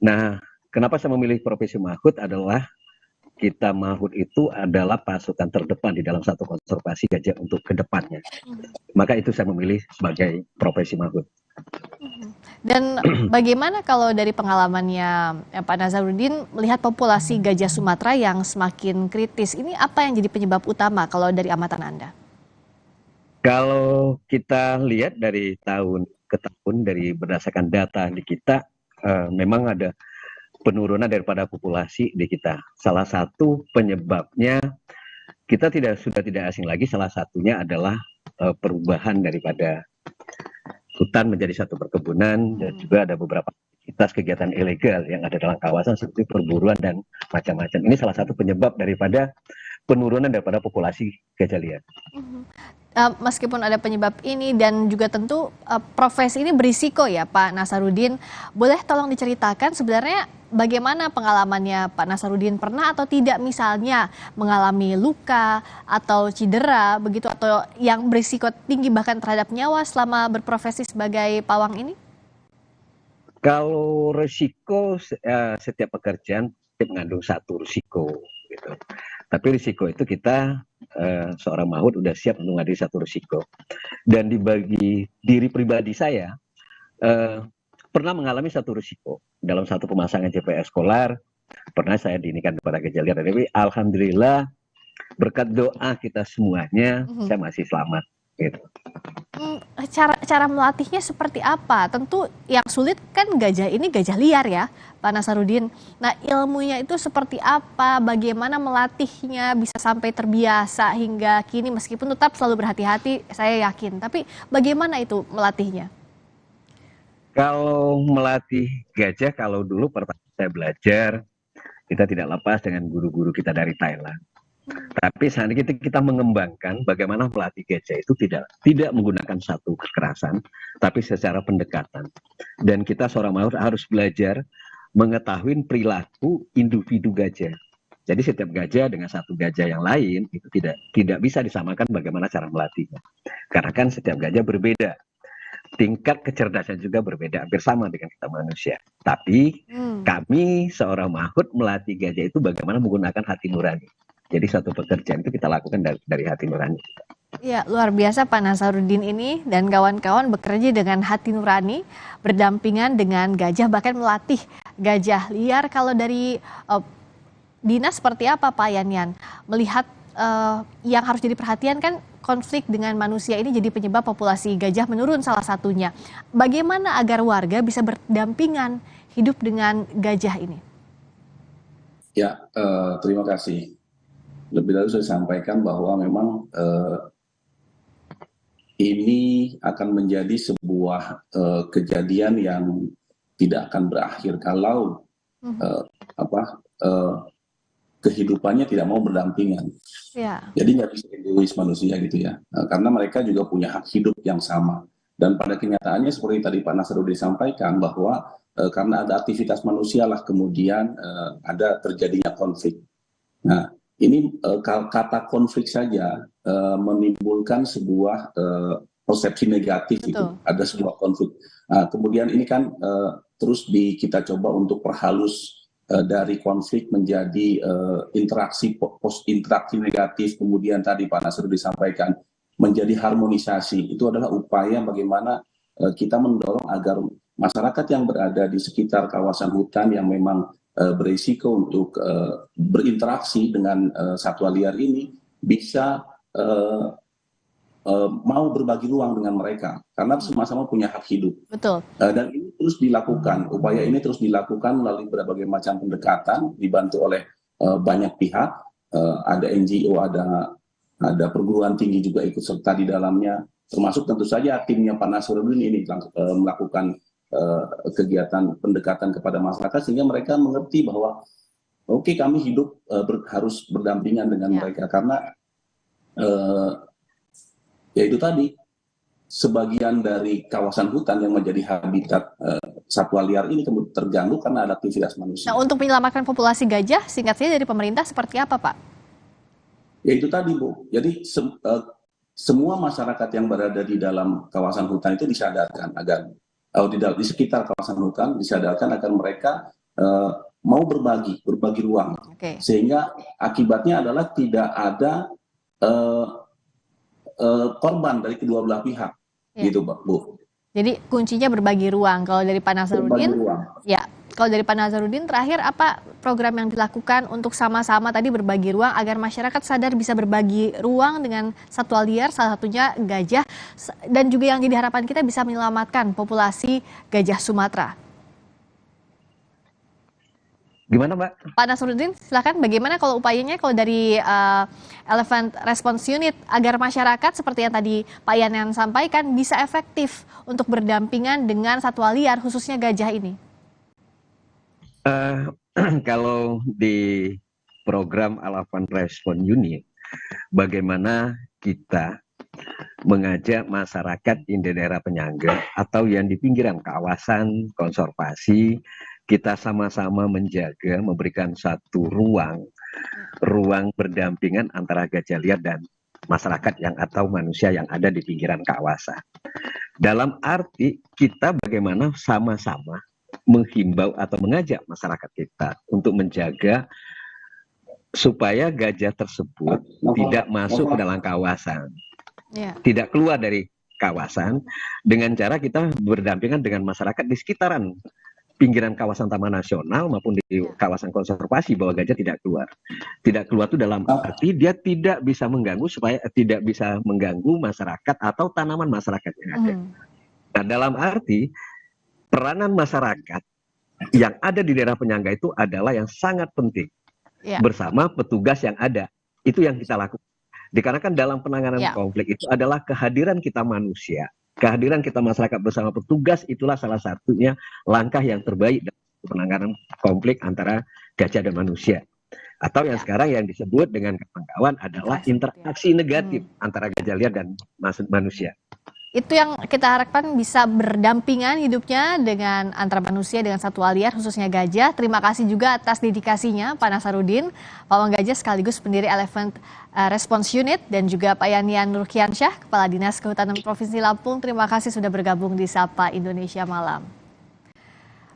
Nah, kenapa saya memilih profesi mahut adalah kita mahut itu adalah pasukan terdepan di dalam satu konservasi gajah untuk kedepannya. Maka itu saya memilih sebagai profesi mahut. Dan bagaimana kalau dari pengalamannya Pak Nazarudin melihat populasi gajah Sumatera yang semakin kritis, ini apa yang jadi penyebab utama kalau dari amatan Anda? Kalau kita lihat dari tahun ke tahun dari berdasarkan data di kita, memang ada penurunan daripada populasi di kita. Salah satu penyebabnya kita sudah tidak asing lagi, salah satunya adalah perubahan daripada hutan menjadi satu perkebunan dan juga ada beberapa aktivitas kegiatan ilegal yang ada dalam kawasan seperti perburuan dan macam-macam. Ini salah satu penyebab daripada penurunan daripada populasi gajah liar. Meskipun ada penyebab ini dan juga tentu profesi ini berisiko ya Pak Nazarudin, boleh tolong diceritakan sebenarnya bagaimana pengalamannya Pak Nazarudin, pernah atau tidak misalnya mengalami luka atau cedera begitu atau yang berisiko tinggi bahkan terhadap nyawa selama berprofesi sebagai pawang ini? Kalau risiko, setiap pekerjaan mengandung satu risiko gitu. Tapi risiko itu kita seorang mahut udah siap untuk menghadapi satu risiko. Dan dibagi diri pribadi saya pernah mengalami satu risiko dalam satu pemasangan GPS Kolar. Pernah saya diinikan kepada gajah liar. Tapi alhamdulillah berkat doa kita semuanya saya masih selamat. Gitu. Cara melatihnya seperti apa? Tentu yang sulit kan gajah ini gajah liar ya Pak Nazarudin. Nah ilmunya itu seperti apa? Bagaimana melatihnya bisa sampai terbiasa hingga kini meskipun tetap selalu berhati-hati saya yakin. Tapi bagaimana itu melatihnya? Kalau melatih gajah, kalau dulu pertama saya belajar kita tidak lepas dengan guru-guru kita dari Thailand. Tapi saat ini kita mengembangkan bagaimana melatih gajah itu tidak menggunakan satu kekerasan, tapi secara pendekatan. Dan kita seorang mahasiswa harus belajar mengetahui perilaku individu gajah. Jadi setiap gajah dengan satu gajah yang lain itu tidak bisa disamakan bagaimana cara melatihnya. Karena kan setiap gajah berbeda. Tingkat kecerdasan juga berbeda, hampir sama dengan kita manusia. Tapi kami seorang mahut melatih gajah itu bagaimana menggunakan hati nurani. Jadi satu pekerjaan itu kita lakukan dari hati nurani. Ya, luar biasa Pak Nasaruddin ini dan kawan-kawan bekerja dengan hati nurani, berdampingan dengan gajah, bahkan melatih gajah liar. Kalau dari dinas seperti apa Pak Yan? Melihat yang harus jadi perhatian kan konflik dengan manusia ini jadi penyebab populasi gajah menurun salah satunya. Bagaimana agar warga bisa berdampingan hidup dengan gajah ini? Ya, terima kasih. Lebih dahulu saya sampaikan bahwa memang ini akan menjadi sebuah kejadian yang tidak akan berakhir kalau kehidupannya tidak mau berdampingan. Ya. Jadi nggak bisa egois manusia gitu ya, karena mereka juga punya hak hidup yang sama. Dan pada kenyataannya seperti tadi Pak Nasaruddin sampaikan bahwa karena ada aktivitas manusia lah kemudian ada terjadinya konflik. Nah, ini kata konflik saja menimbulkan sebuah persepsi negatif. Itu ada sebuah konflik. Nah, kemudian ini kan terus kita coba untuk perhalus dari konflik menjadi interaksi interaksi negatif. Kemudian tadi Pak Nasaruddin disampaikan menjadi harmonisasi. Itu adalah upaya bagaimana kita mendorong agar masyarakat yang berada di sekitar kawasan hutan yang memang berisiko untuk berinteraksi dengan satwa liar ini bisa mau berbagi ruang dengan mereka karena sama-sama punya hak hidup. Betul. Dan ini terus dilakukan, upaya ini terus dilakukan melalui berbagai macam pendekatan dibantu oleh banyak pihak, ada NGO, ada perguruan tinggi juga ikut serta di dalamnya, termasuk tentu saja timnya Pak Nasaruddin ini melakukan kegiatan pendekatan kepada masyarakat sehingga mereka mengerti bahwa oke, kami hidup harus berdampingan dengan mereka karena ya itu tadi sebagian dari kawasan hutan yang menjadi habitat satwa liar ini terganggu karena ada aktivitas manusia. Nah, untuk menyelamatkan populasi gajah, singkat saja dari pemerintah seperti apa Pak? Ya itu tadi Bu, jadi semua masyarakat yang berada di dalam kawasan hutan itu disadarkan agar di sekitar kawasan hutan disadarkan agar mereka mau berbagi ruang, sehingga akibatnya adalah tidak ada korban dari kedua belah pihak, gitu Bu. Jadi kuncinya berbagi ruang. Kalau dari Pak Nasaruddin, kalau dari Pak Nasaruddin terakhir apa program yang dilakukan untuk sama-sama tadi berbagi ruang agar masyarakat sadar bisa berbagi ruang dengan satwa liar, salah satunya gajah, dan juga yang jadi harapan kita bisa menyelamatkan populasi gajah Sumatera. Gimana Mbak? Pak Nasaruddin, silakan bagaimana kalau upayanya kalau dari Elephant Response Unit agar masyarakat seperti yang tadi Pak Yan sampaikan bisa efektif untuk berdampingan dengan satwa liar khususnya gajah ini? Kalau di program Elephant Response Unit, bagaimana kita mengajak masyarakat di daerah penyangga atau yang di pinggiran kawasan konservasi, kita sama-sama menjaga, memberikan satu ruang berdampingan antara gajah liar dan masyarakat yang atau manusia yang ada di pinggiran kawasan. Dalam arti kita bagaimana sama-sama menghimbau atau mengajak masyarakat kita untuk menjaga supaya gajah tersebut tidak masuk ke dalam kawasan, tidak keluar dari kawasan, dengan cara kita berdampingan dengan masyarakat di sekitaran pinggiran kawasan Taman Nasional maupun di kawasan konservasi bahwa gajah tidak keluar. Tidak keluar itu dalam arti dia tidak bisa mengganggu supaya tidak bisa mengganggu masyarakat atau tanaman masyarakat yang ada. Nah, dalam arti peranan masyarakat yang ada di daerah penyangga itu adalah yang sangat penting bersama petugas yang ada. Itu yang kita lakukan. Dikarenakan dalam penanganan konflik itu adalah kehadiran kita manusia, kehadiran kita masyarakat bersama petugas itulah salah satunya langkah yang terbaik penanganan konflik antara gajah dan manusia. Atau yang sekarang yang disebut dengan kawan-kawan adalah interaksi negatif antara gajah liar dan manusia. Itu yang kita harapkan bisa berdampingan hidupnya dengan antara manusia dengan satwa liar khususnya gajah. Terima kasih juga atas dedikasinya Pak Nasarudin, pawang gajah sekaligus pendiri Elephant Response Unit, dan juga Pak Yanian Nurkiansyah, Kepala Dinas Kehutanan Provinsi Lampung. Terima kasih sudah bergabung di Sapa Indonesia Malam.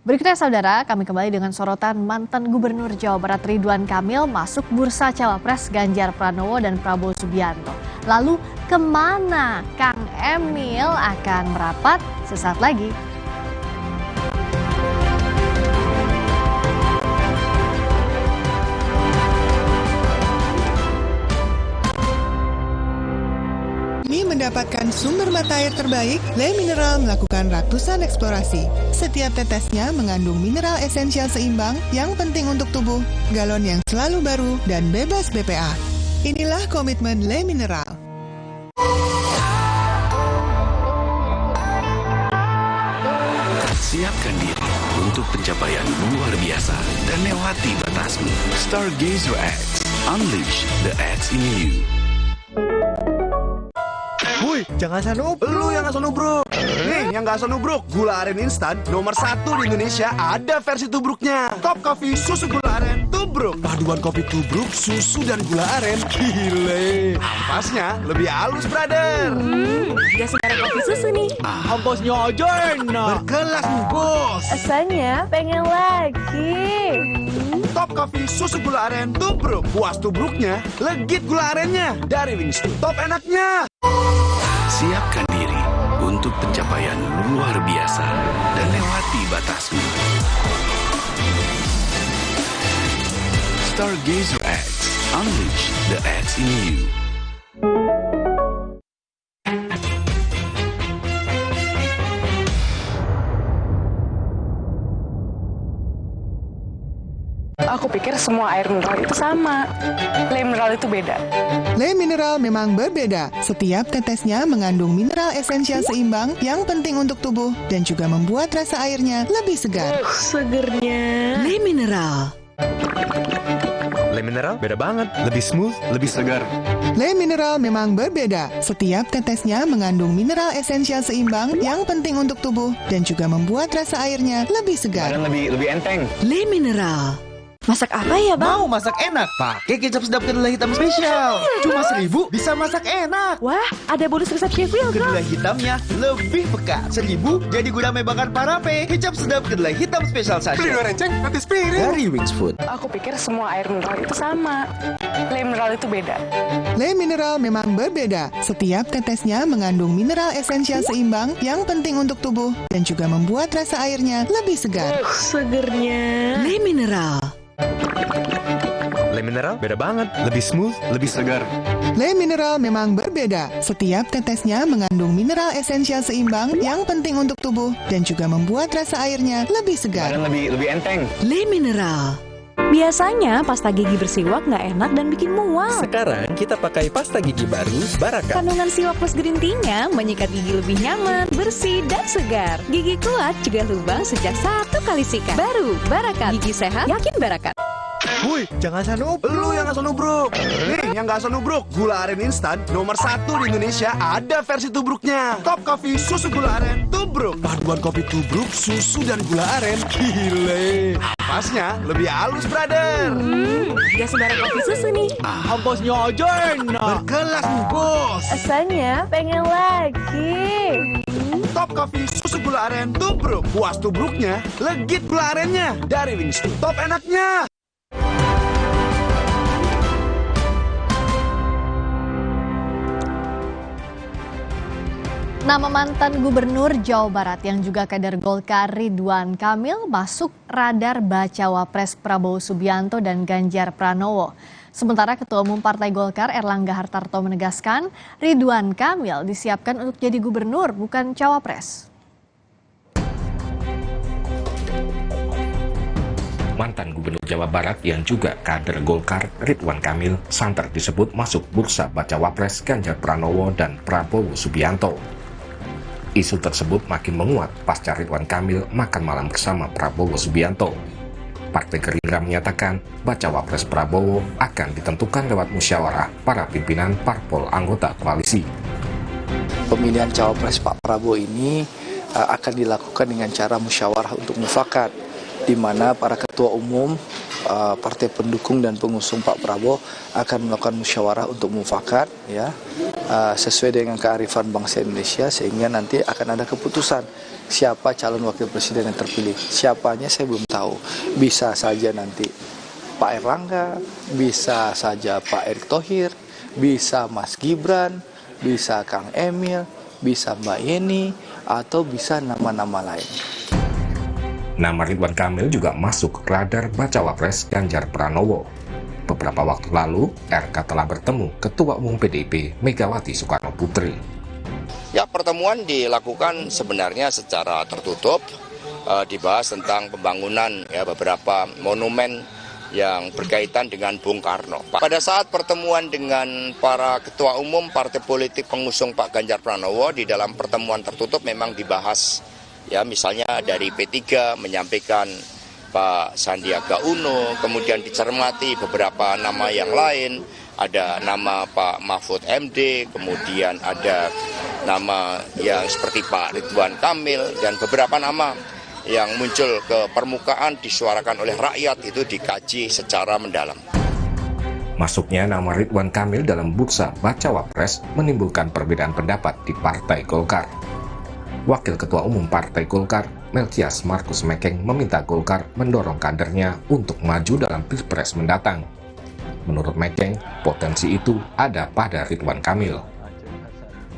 Berikutnya saudara, kami kembali dengan sorotan mantan Gubernur Jawa Barat Ridwan Kamil masuk bursa Cawapres Ganjar Pranowo dan Prabowo Subianto. Lalu kemana Kang Emil akan merapat? Sesaat lagi. Demi mendapatkan sumber mata air terbaik, Le Mineral melakukan ratusan eksplorasi. Setiap tetesnya mengandung mineral esensial seimbang yang penting untuk tubuh, galon yang selalu baru, dan bebas BPA. Inilah komitmen Le Mineral. Siapkan diri untuk pencapaian luar biasa dan lewati batasmu. Stargazer X, unleash the X in you. Woi, jangan sanup. Lu yang gak sanubruk. Nih, yang gak sanubruk, gula aren instan nomor 1 di Indonesia ada versi tubruknya. Top Coffee susu gula aren tubruk. Paduan kopi tubruk, susu dan gula aren. Gile. Ampasnya lebih halus, brother. Gak sembarang kopi susu nih. Ampasnya aja enak. Berkelas nih, bos. Rasanya pengen lagi. Top Coffee susu gula aren tubruk. Puas tubruknya, legit gula arennya. Dari Wingstop, top enaknya. Siapkan diri untuk pencapaian luar biasa dan lewati batasmu. Stargazer X, unleash the X in you. Aku pikir semua air mineral itu sama. Le Mineral itu beda. Le Mineral memang berbeda. Setiap tetesnya mengandung mineral esensial seimbang yang penting untuk tubuh dan juga membuat rasa airnya lebih segar. Segernya. Le Mineral. Le Mineral beda banget. Lebih smooth, lebih segar. Le Mineral memang berbeda. Setiap tetesnya mengandung mineral esensial seimbang yang penting untuk tubuh dan juga membuat rasa airnya lebih segar. Dan lebih enteng. Le Mineral. Masak apa ya, Bang? Mau masak enak? Pakai kecap sedap kedelai hitam spesial. Cuma 1.000 bisa masak enak. Wah, ada bonus resep Chef Wilco. Kedelai hitamnya lebih pekat. 1.000 jadi gudang bakar parape. Kecap sedap kedelai hitam spesial saja. Beli 2 renceng, gratis piring. Dari Wings Food. Aku pikir semua air mineral itu sama. Le Mineral itu beda. Le Mineral memang berbeda. Setiap tetesnya mengandung mineral esensial seimbang yang penting untuk tubuh dan juga membuat rasa airnya lebih segar. Segernya. Le Mineral. Le Mineral beda banget. Lebih smooth, lebih segar. Le Mineral memang berbeda. Setiap tetesnya mengandung mineral esensial seimbang yang penting untuk tubuh dan juga membuat rasa airnya lebih segar. Dan lebih enteng. Le Mineral. Biasanya pasta gigi bersiwak nggak enak dan bikin mual. Sekarang kita pakai pasta gigi baru Baraka. Kandungan siwak plus green tea-nya menyikat gigi lebih nyaman, bersih, dan segar. Gigi kuat cegah lubang sejak 1 kali sikat. Baru Baraka, gigi sehat, yakin Baraka. Woi, jangan sanup. Lu yang gak sanubruk. Nih, yang gak sanubruk, gula aren instan nomor 1 di Indonesia ada versi tubruknya. Top Coffee susu gula aren tubruk. Paduan kopi tubruk, susu dan gula aren. Gile. Ampasnya lebih halus, brother. Gak sembarang kopi susu nih. Ampasnya aja enak. Berkelas nih, bos. Rasanya pengen lagi. Top Coffee susu gula aren tubruk. Puas tubruknya, legit gula arennya. Dari Wingstop, top enaknya. Nama mantan Gubernur Jawa Barat yang juga kader Golkar Ridwan Kamil masuk radar bacawa pres Prabowo Subianto dan Ganjar Pranowo. Sementara Ketua Umum Partai Golkar Erlangga Hartarto menegaskan Ridwan Kamil disiapkan untuk jadi gubernur bukan cawapres. Mantan Gubernur Jawa Barat yang juga kader Golkar Ridwan Kamil santer disebut masuk bursa bacawa pres Ganjar Pranowo dan Prabowo Subianto. Isu tersebut makin menguat pasca Ridwan Kamil makan malam bersama Prabowo Subianto. Partai Gerindra menyatakan bacawa pres Prabowo akan ditentukan lewat musyawarah para pimpinan parpol anggota koalisi. Pemilihan cawapres Pak Prabowo ini akan dilakukan dengan cara musyawarah untuk mufakat, di mana para ketua umum partai pendukung dan pengusung Pak Prabowo akan melakukan musyawarah untuk mufakat, ya, sesuai dengan kearifan bangsa Indonesia, sehingga nanti akan ada keputusan siapa calon wakil presiden yang terpilih. Siapanya saya belum tahu, bisa saja nanti Pak Erlangga, bisa saja Pak Erick Thohir, bisa Mas Gibran, bisa Kang Emil, bisa Mbak Yeni, atau bisa nama-nama lain. Nama Ridwan Kamil juga masuk radar bacawa pres Ganjar Pranowo. Beberapa waktu lalu, RK telah bertemu Ketua Umum PDIP Megawati Soekarno Putri. Ya, pertemuan dilakukan sebenarnya secara tertutup, dibahas tentang pembangunan ya beberapa monumen yang berkaitan dengan Bung Karno. Pada saat pertemuan dengan para ketua umum partai politik pengusung Pak Ganjar Pranowo, di dalam pertemuan tertutup memang dibahas, ya, misalnya dari P3 menyampaikan Pak Sandiaga Uno, kemudian dicermati beberapa nama yang lain, ada nama Pak Mahfud MD, kemudian ada nama yang seperti Pak Ridwan Kamil, dan beberapa nama yang muncul ke permukaan disuarakan oleh rakyat itu dikaji secara mendalam. Masuknya nama Ridwan Kamil dalam bursa bacawa pres menimbulkan perbedaan pendapat di Partai Golkar. Wakil Ketua Umum Partai Golkar, Melkias Markus Mekeng, meminta Golkar mendorong kadernya untuk maju dalam Pilpres mendatang. Menurut Mekeng, potensi itu ada pada Ridwan Kamil.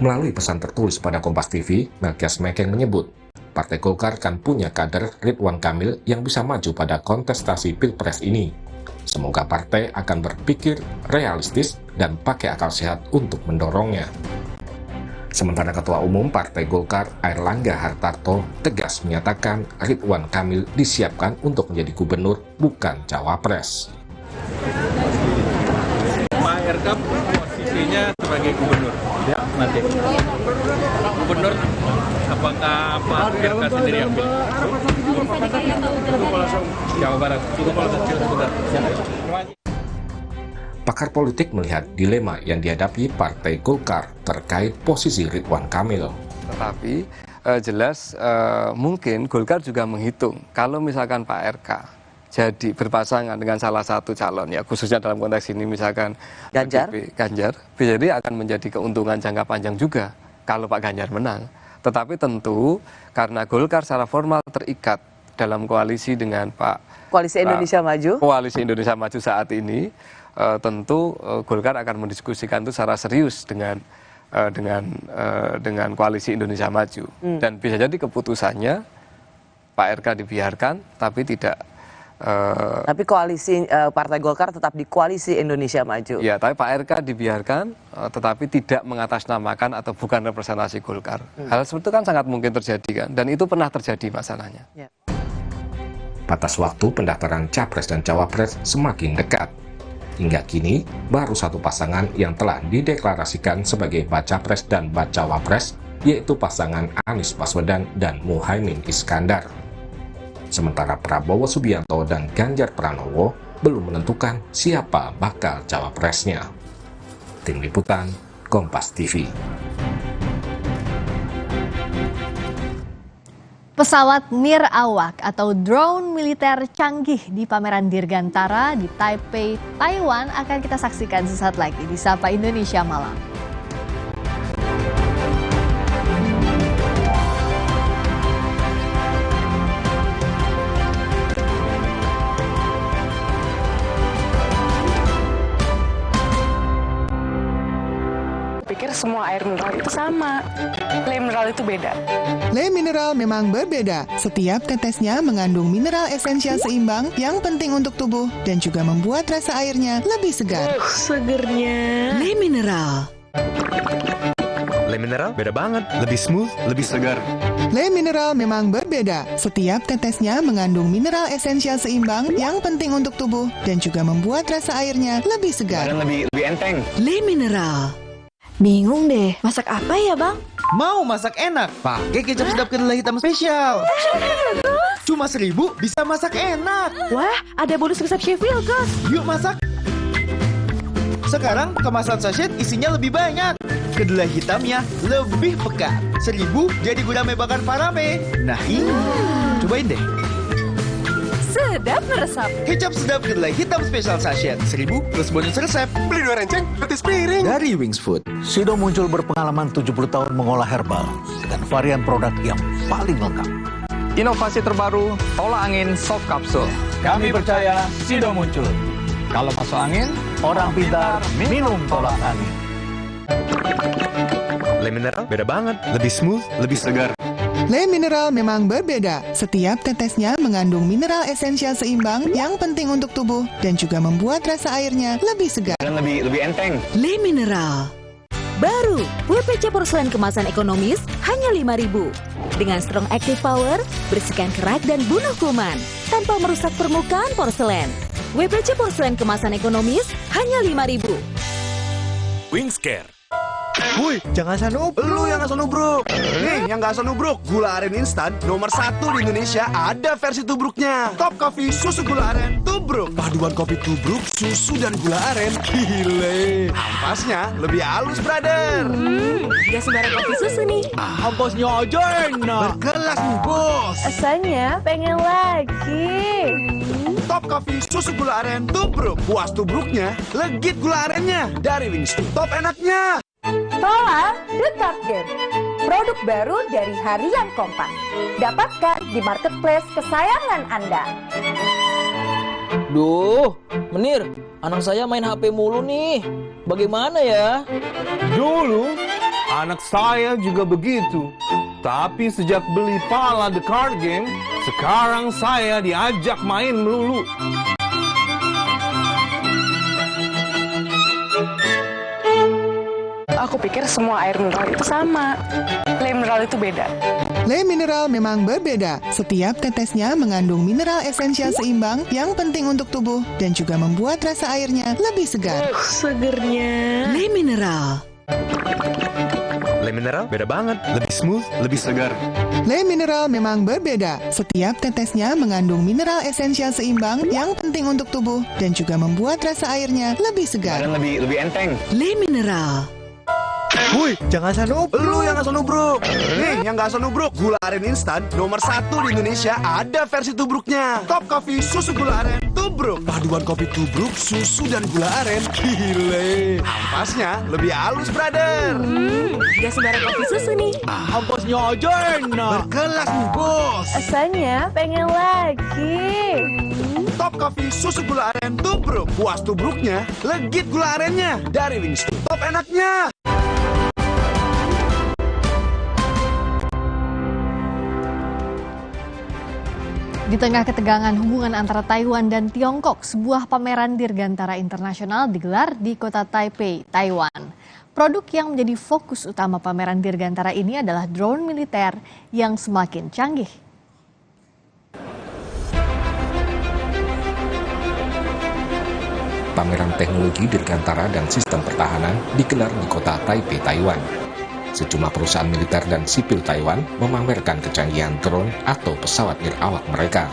Melalui pesan tertulis pada Kompas TV, Melkias Mekeng menyebut Partai Golkar kan punya kader Ridwan Kamil yang bisa maju pada kontestasi Pilpres ini. Semoga partai akan berpikir realistis dan pakai akal sehat untuk mendorongnya. Sementara Ketua Umum Partai Golkar, Airlangga Hartarto, tegas menyatakan Ridwan Kamil disiapkan untuk menjadi gubernur, bukan cawapres. Pak RK posisinya sebagai gubernur, ya, nanti. Gubernur, apakah Pak RK sendiri yang pilih? Jawa Barat. Pakar politik melihat dilema yang dihadapi Partai Golkar terkait posisi Ridwan Kamil. Tetapi jelas mungkin Golkar juga menghitung kalau misalkan Pak RK jadi berpasangan dengan salah satu calon, ya khususnya dalam konteks ini misalkan Ganjar, bisa jadi akan menjadi keuntungan jangka panjang juga kalau Pak Ganjar menang. Tetapi tentu karena Golkar secara formal terikat dalam koalisi dengan Koalisi Indonesia Maju. Koalisi Indonesia Maju saat ini, tentu Golkar akan mendiskusikan itu secara serius dengan koalisi Indonesia Maju. Dan bisa jadi keputusannya Pak RK dibiarkan, tapi tidak. Tapi koalisi Partai Golkar tetap di koalisi Indonesia Maju. Ya, tapi Pak RK dibiarkan, tetapi tidak mengatasnamakan atau bukan representasi Golkar. Hal seperti itu kan sangat mungkin terjadi kan, dan itu pernah terjadi masalahnya. Ya. Batas waktu pendaftaran capres dan cawapres semakin dekat. Hingga kini, baru satu pasangan yang telah dideklarasikan sebagai bacapres dan bacawapres, yaitu pasangan Anies Baswedan dan Muhaimin Iskandar. Sementara Prabowo Subianto dan Ganjar Pranowo belum menentukan siapa bakal cawapresnya. Tim Liputan, Kompas TV. Pesawat nirawak atau drone militer canggih di pameran Dirgantara di Taipei, Taiwan akan kita saksikan sesaat lagi di Sapa Indonesia Malam. Pikir semua air mineral itu sama. Le mineral itu beda. Le mineral memang berbeda. Setiap tetesnya mengandung mineral esensial seimbang yang penting untuk tubuh dan juga membuat rasa airnya lebih segar. Segernya. Le mineral. Le mineral beda banget, lebih smooth, lebih segar. Le mineral memang berbeda. Setiap tetesnya mengandung mineral esensial seimbang yang penting untuk tubuh dan juga membuat rasa airnya lebih segar. Dan lebih enteng. Le mineral. Bingung deh, masak apa ya bang? Mau masak enak? Pakai kecap sedap kedelai hitam spesial. Cuma 1.000 bisa masak enak. Wah, ada bonus resep Chef Wilkos. Yuk masak. Sekarang kemasan sachet isinya lebih banyak. Kedelai hitamnya lebih pekat. 1.000 jadi gurame bakar parame. Nah ini, cobain deh. Sedap meresap. Kecap sedap kedelai hitam spesial sachet 1.000 plus bonus resep. Beli 2 renceng, gratis piring. Dari Wings Food, Sido muncul berpengalaman 70 tahun mengolah herbal dengan varian produk yang paling lengkap. Inovasi terbaru, tolak angin sop kapsul. Kami percaya Sido muncul. Kalau masuk angin, Orang pintar minum tolak angin. Le Mineral beda banget, lebih smooth, lebih segar. Le Mineral memang berbeda. Setiap tetesnya mengandung mineral esensial seimbang yang penting untuk tubuh dan juga membuat rasa airnya lebih segar. Dan lebih enteng. Le Mineral. Baru, WPC porselen kemasan ekonomis hanya 5.000. Dengan strong active power, bersihkan kerak dan bunuh kuman tanpa merusak permukaan porselen. WPC porselen kemasan ekonomis hanya 5.000. Wingscare. Woi, jangan asal nubruk. Lu yang asal nubruk. Nih, yang gak asal nubruk. Gula aren instan nomor 1 di Indonesia ada versi tubruknya. Top Coffee susu gula aren tubruk. Paduan kopi tubruk, susu dan gula aren. Gile. Ampasnya lebih halus, brother. Gak sembarang kopi susu nih. Ampasnya aja enak. Berkelas nih, bos. Rasanya pengen lagi. Top Coffee susu gula aren tubruk. Puas tubruknya, legit gula arennya. Dari Wings Food, top enaknya. Tola The Target, produk baru dari Harian Kompas. Dapatkan di marketplace kesayangan Anda. Duh, Menir, anak saya main HP mulu nih. Bagaimana ya? Dulu, anak saya juga begitu. Tapi sejak beli Pala The Card Game, sekarang saya diajak main melulu. Aku pikir semua air mineral itu sama. Le Mineral itu beda. Le Mineral memang berbeda. Setiap tetesnya mengandung mineral esensial seimbang yang penting untuk tubuh dan juga membuat rasa airnya lebih segar. Segernya. Le Mineral. Le Mineral beda banget, lebih smooth, lebih segar. Le Mineral memang berbeda. Setiap tetesnya mengandung mineral esensial seimbang yang penting untuk tubuh dan juga membuat rasa airnya lebih segar. Dan lebih enteng. Le Mineral. Woi, jangan asal nubruk. Lu yang asal nubruk. Nih, yang gak asal nubruk. Gula aren instan nomor 1 di Indonesia ada versi tubruknya. Top Coffee susu gula aren tubruk. Paduan kopi tubruk, susu dan gula aren. Gile. Ampasnya lebih halus, brother. Gak sembarang kopi susu nih. Ampasnya aja enak. Berkelas nih, bos. Rasanya pengen lagi. Top Coffee susu gula aren tubruk. Puas tubruknya, legit gula arennya. Dari Wings Food, top enaknya. Di tengah ketegangan hubungan antara Taiwan dan Tiongkok, sebuah pameran dirgantara internasional digelar di kota Taipei, Taiwan. Produk yang menjadi fokus utama pameran dirgantara ini adalah drone militer yang semakin canggih. Pameran teknologi dirgantara dan sistem pertahanan digelar di kota Taipei, Taiwan. Sejumlah perusahaan militer dan sipil Taiwan memamerkan kecanggihan drone atau pesawat nirawak mereka.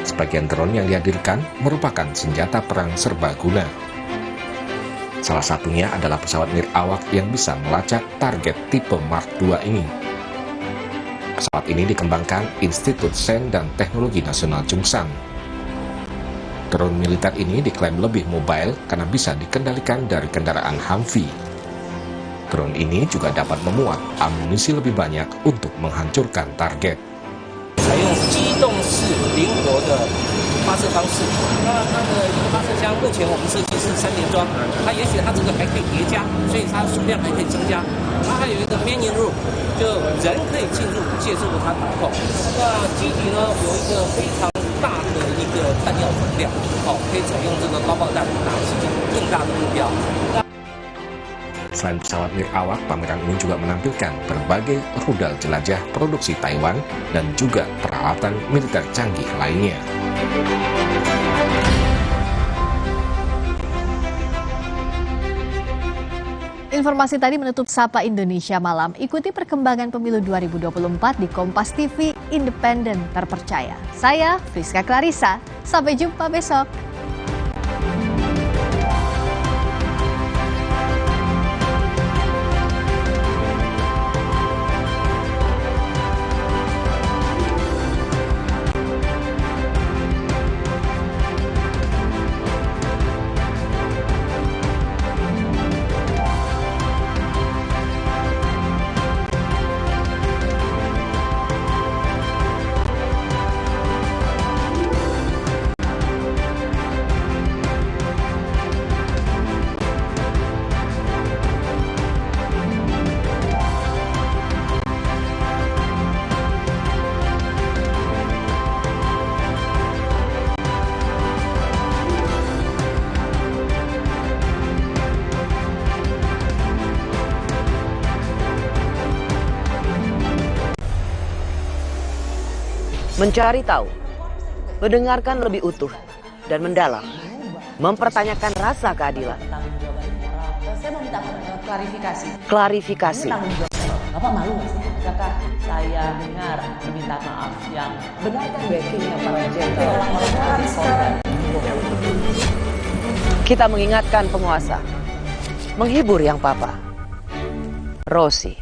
Sebagian drone yang dihadirkan merupakan senjata perang serbaguna. Salah satunya adalah pesawat nirawak yang bisa melacak target tipe Mark II ini. Pesawat ini dikembangkan Institut Sains dan Teknologi Nasional Chungsang. Drone militer ini diklaim lebih mobile karena bisa dikendalikan dari kendaraan Humvee. Drone ini juga dapat memuat amunisi lebih banyak untuk menghancurkan target. 采用机动式灵活的发射方式。那它的一个发射枪，目前我们设计是3连装，它也许它这个还可以叠加，所以它数量还可以增加。它还有一个 manning room， 就人可以进入借助它打控。那机体呢有一个非常大的一个弹药总量，可以采用这个高爆弹打击更大的目标。 Selain pesawat nirawak, pameran ini juga menampilkan berbagai rudal jelajah produksi Taiwan dan juga peralatan militer canggih lainnya. Informasi tadi menutup Sapa Indonesia Malam. Ikuti perkembangan pemilu 2024 di Kompas TV, independen, terpercaya. Saya Friska Clarissa, sampai jumpa besok. Mencari tahu, mendengarkan lebih utuh dan mendalam, mempertanyakan rasa keadilan. Saya mau minta klarifikasi. Klarifikasi. Bapak malu nggak sih? Apakah saya dengar meminta maaf yang benar kan backingnya para jenderal orang-orang. Kita mengingatkan penguasa, menghibur yang papa. Rosi.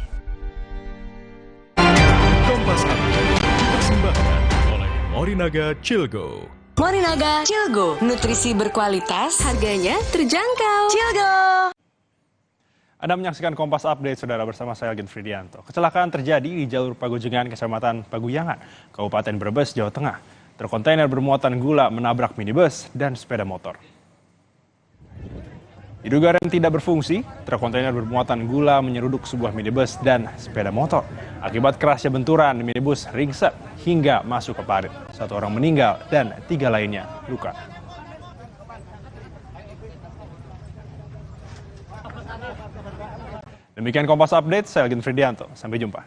Kompas dipersembahkan oleh Morinaga Cilgo. Morinaga Cilgo, nutrisi berkualitas, harganya terjangkau. Cilgo. Anda menyaksikan Kompas Update, saudara, bersama saya Algin Fridianto. Kecelakaan terjadi di jalur Pagujengan, Kecamatan Paguyangan, Kabupaten Brebes, Jawa Tengah. Truk kontainer bermuatan gula menabrak minibus dan sepeda motor. Diduga rem tidak berfungsi, truk kontainer bermuatan gula menyeruduk sebuah minibus dan sepeda motor. Akibat kerasnya benturan, minibus ringsek hingga masuk ke parit. 1 orang meninggal dan 3 lainnya luka. Demikian Kompas Update, saya Algin Fridianto. Sampai jumpa.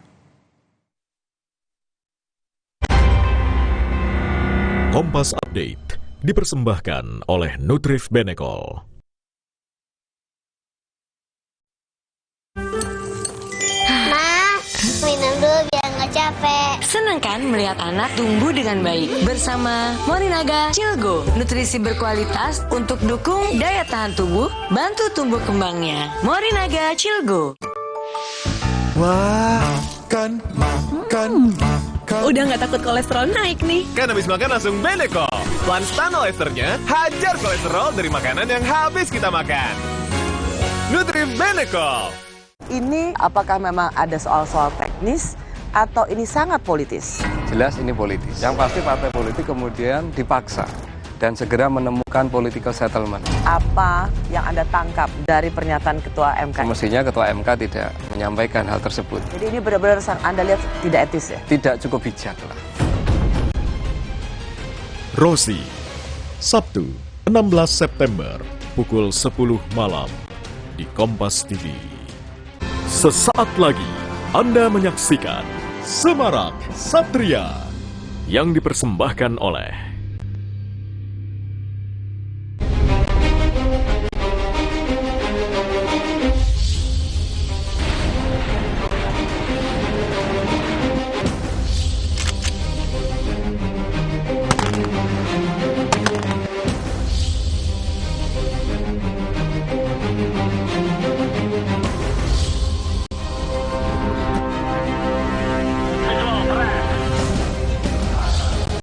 Kompas Update dipersembahkan oleh Nutrif Benecol. Minum dulu biar nggak capek. Senang kan melihat anak tumbuh dengan baik bersama Morinaga Cilgo, nutrisi berkualitas untuk dukung daya tahan tubuh, bantu tumbuh kembangnya. Morinaga Cilgo. Wah, makan. Udah nggak takut kolesterol naik nih. Kan habis makan langsung Benecol. Lanstan Oesternya hajar kolesterol dari makanan yang habis kita makan. Nutrif Benecol. Ini apakah memang ada soal-soal teknis atau ini sangat politis? Jelas ini politis. Yang pasti partai politik kemudian dipaksa dan segera menemukan political settlement. Apa yang Anda tangkap dari pernyataan Ketua MK? Semestinya Ketua MK tidak menyampaikan hal tersebut. Jadi ini benar-benar Anda lihat tidak etis ya? Tidak cukup bijak lah. Rosi, Sabtu 16 September pukul 10 malam di Kompas TV. Sesaat lagi Anda menyaksikan Semarak Satria yang dipersembahkan oleh